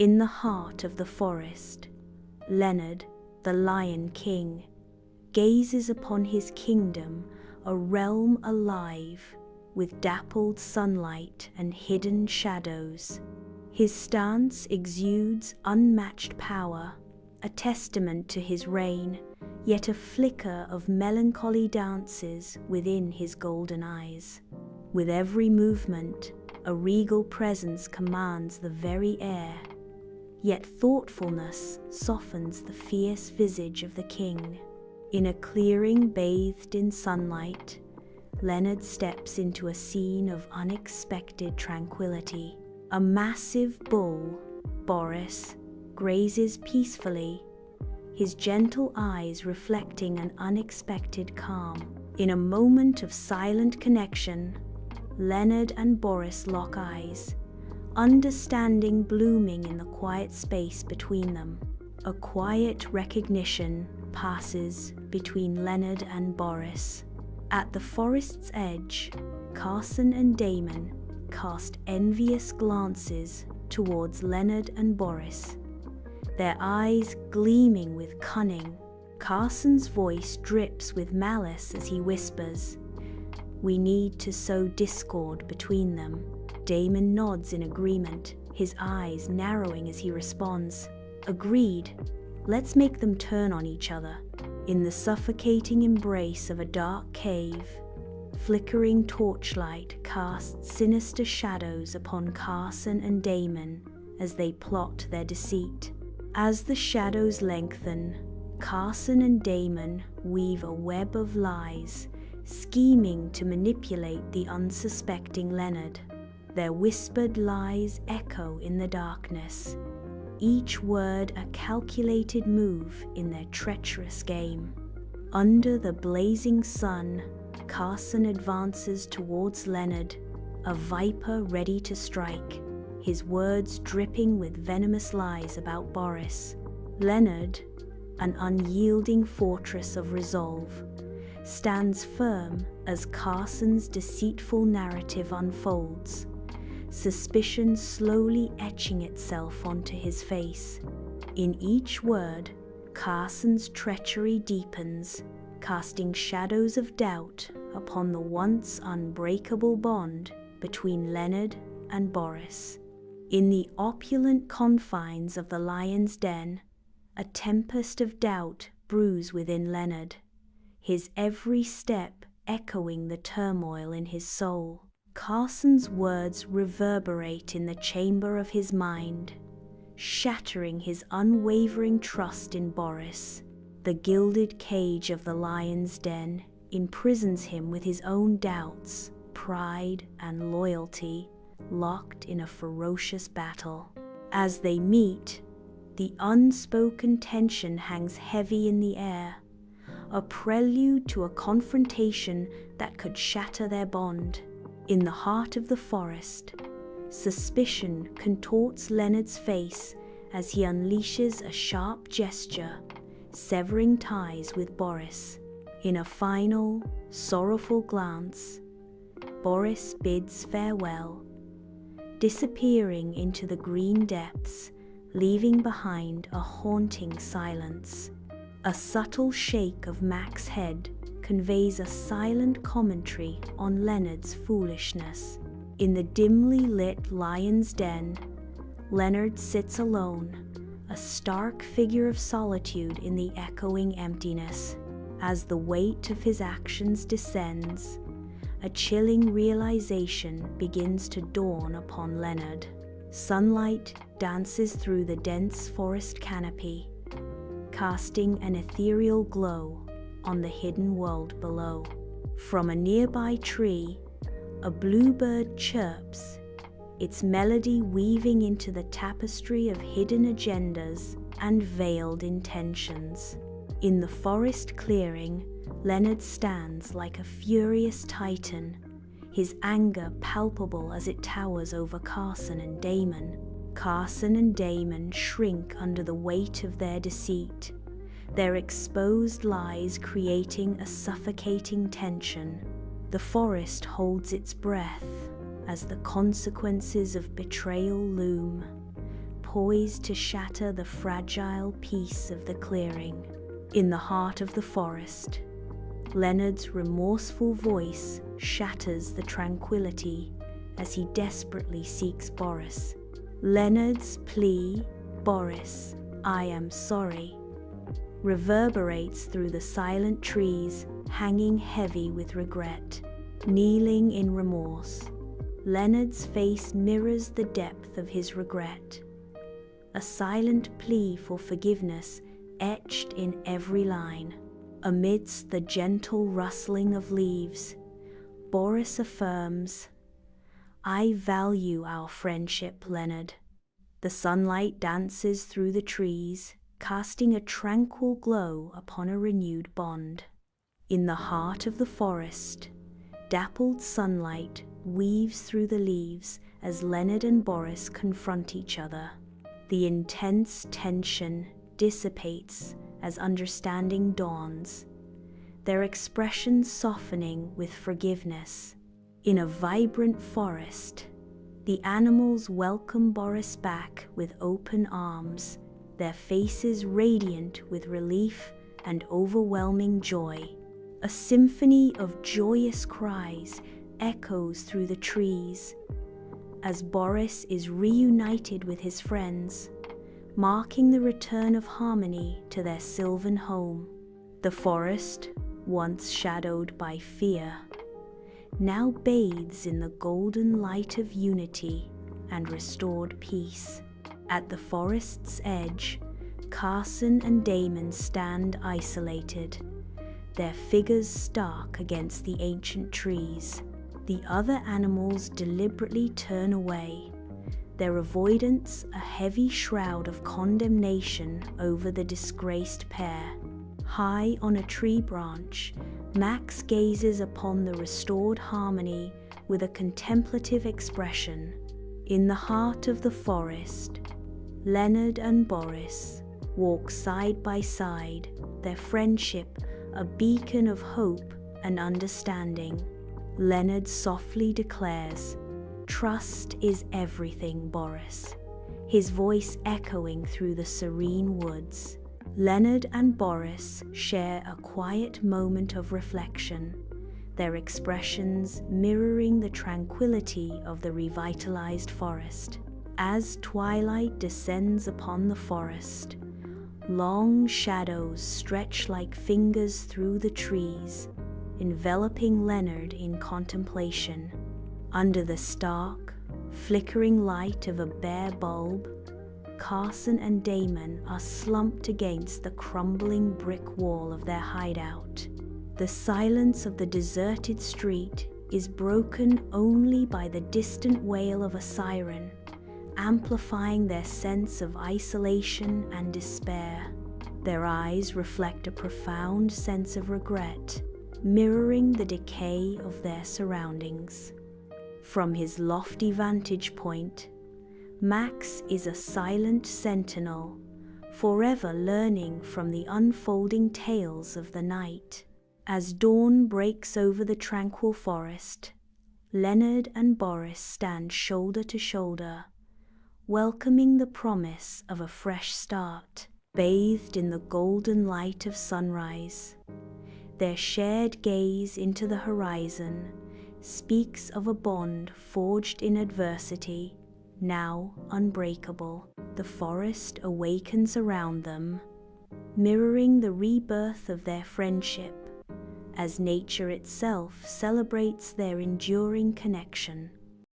In the heart of the forest, Leonard, the Lion King, gazes upon his kingdom, a realm alive with dappled sunlight and hidden shadows. His stance exudes unmatched power, a testament to his reign, yet a flicker of melancholy dances within his golden eyes. With every movement, a regal presence commands the very air, yet thoughtfulness softens the fierce visage of the king. In a clearing bathed in sunlight, Leonard steps into a scene of unexpected tranquility. A massive bull, Boris, grazes peacefully, his gentle eyes reflecting an unexpected calm. In a moment of silent connection, Leonard and Boris lock eyes, understanding blooming in the quiet space between them. A quiet recognition passes between Leonard and Boris. At the forest's edge, Carson and Damon cast envious glances towards Leonard and Boris, their eyes gleaming with cunning. Carson's voice drips with malice as he whispers, "We need to sow discord between them." Damon nods in agreement, his eyes narrowing as he responds, "Agreed. Let's make them turn on each other." In the suffocating embrace of a dark cave, flickering torchlight casts sinister shadows upon Carson and Damon as they plot their deceit. As the shadows lengthen, Carson and Damon weave a web of lies, scheming to manipulate the unsuspecting Leonard. Their whispered lies echo in the darkness, each word a calculated move in their treacherous game. Under the blazing sun, Carson advances towards Leonard, a viper ready to strike, his words dripping with venomous lies about Boris. Leonard, an unyielding fortress of resolve, stands firm as Carson's deceitful narrative unfolds, suspicion slowly etching itself onto his face. In each word, Carson's treachery deepens, casting shadows of doubt upon the once unbreakable bond between Leonard and Boris. In the opulent confines of the lion's den, a tempest of doubt brews within Leonard, his every step echoing the turmoil in his soul. Carson's words reverberate in the chamber of his mind, shattering his unwavering trust in Boris. The gilded cage of the lion's den imprisons him with his own doubts, pride, and loyalty, locked in a ferocious battle. As they meet, the unspoken tension hangs heavy in the air, a prelude to a confrontation that could shatter their bond. In the heart of the forest, suspicion contorts Leonard's face as he unleashes a sharp gesture, severing ties with Boris. In a final, sorrowful glance, Boris bids farewell, disappearing into the green depths, leaving behind a haunting silence. A subtle shake of Mac's head conveys a silent commentary on Leonard's foolishness. In the dimly lit lion's den, Leonard sits alone, a stark figure of solitude in the echoing emptiness. As the weight of his actions descends, a chilling realization begins to dawn upon Leonard. Sunlight dances through the dense forest canopy, casting an ethereal glow on the hidden world below. From a nearby tree, a bluebird chirps, its melody weaving into the tapestry of hidden agendas and veiled intentions. In the forest clearing, Leonard stands like a furious titan, his anger palpable as it towers over Carson and Damon. Carson and Damon shrink under the weight of their deceit, their exposed lies creating a suffocating tension. The forest holds its breath as the consequences of betrayal loom, poised to shatter the fragile peace of the clearing. In the heart of the forest, Leonard's remorseful voice shatters the tranquility as he desperately seeks Boris. Leonard's plea, "Boris, I am sorry," reverberates through the silent trees, hanging heavy with regret. Kneeling in remorse, Leonard's face mirrors the depth of his regret, a silent plea for forgiveness etched in every line. Amidst the gentle rustling of leaves, Boris affirms, "I value our friendship, Leonard." The sunlight dances through the trees, casting a tranquil glow upon a renewed bond. In the heart of the forest, dappled sunlight weaves through the leaves as Leonard and Boris confront each other. The intense tension dissipates as understanding dawns, their expressions softening with forgiveness. In a vibrant forest, the animals welcome Boris back with open arms, their faces radiant with relief and overwhelming joy. A symphony of joyous cries echoes through the trees as Boris is reunited with his friends, marking the return of harmony to their sylvan home. The forest, once shadowed by fear, now bathes in the golden light of unity and restored peace. At the forest's edge, Carson and Damon stand isolated, their figures stark against the ancient trees. The other animals deliberately turn away, their avoidance a heavy shroud of condemnation over the disgraced pair. High on a tree branch, Max gazes upon the restored harmony with a contemplative expression. In the heart of the forest, Leonard and Boris walk side by side, their friendship a beacon of hope and understanding. Leonard softly declares, "Trust is everything, Boris," his voice echoing through the serene woods. Leonard and Boris share a quiet moment of reflection, their expressions mirroring the tranquility of the revitalized forest. As twilight descends upon the forest, long shadows stretch like fingers through the trees, enveloping Leonard in contemplation. Under the stark, flickering light of a bare bulb, Carson and Damon are slumped against the crumbling brick wall of their hideout. The silence of the deserted street is broken only by the distant wail of a siren, amplifying their sense of isolation and despair. Their eyes reflect a profound sense of regret, mirroring the decay of their surroundings. From his lofty vantage point, Max is a silent sentinel, forever learning from the unfolding tales of the night. As dawn breaks over the tranquil forest, Leonard and Boris stand shoulder to shoulder, welcoming the promise of a fresh start. Bathed in the golden light of sunrise, their shared gaze into the horizon speaks of a bond forged in adversity, now unbreakable. The forest awakens around them, mirroring the rebirth of their friendship, as nature itself celebrates their enduring connection.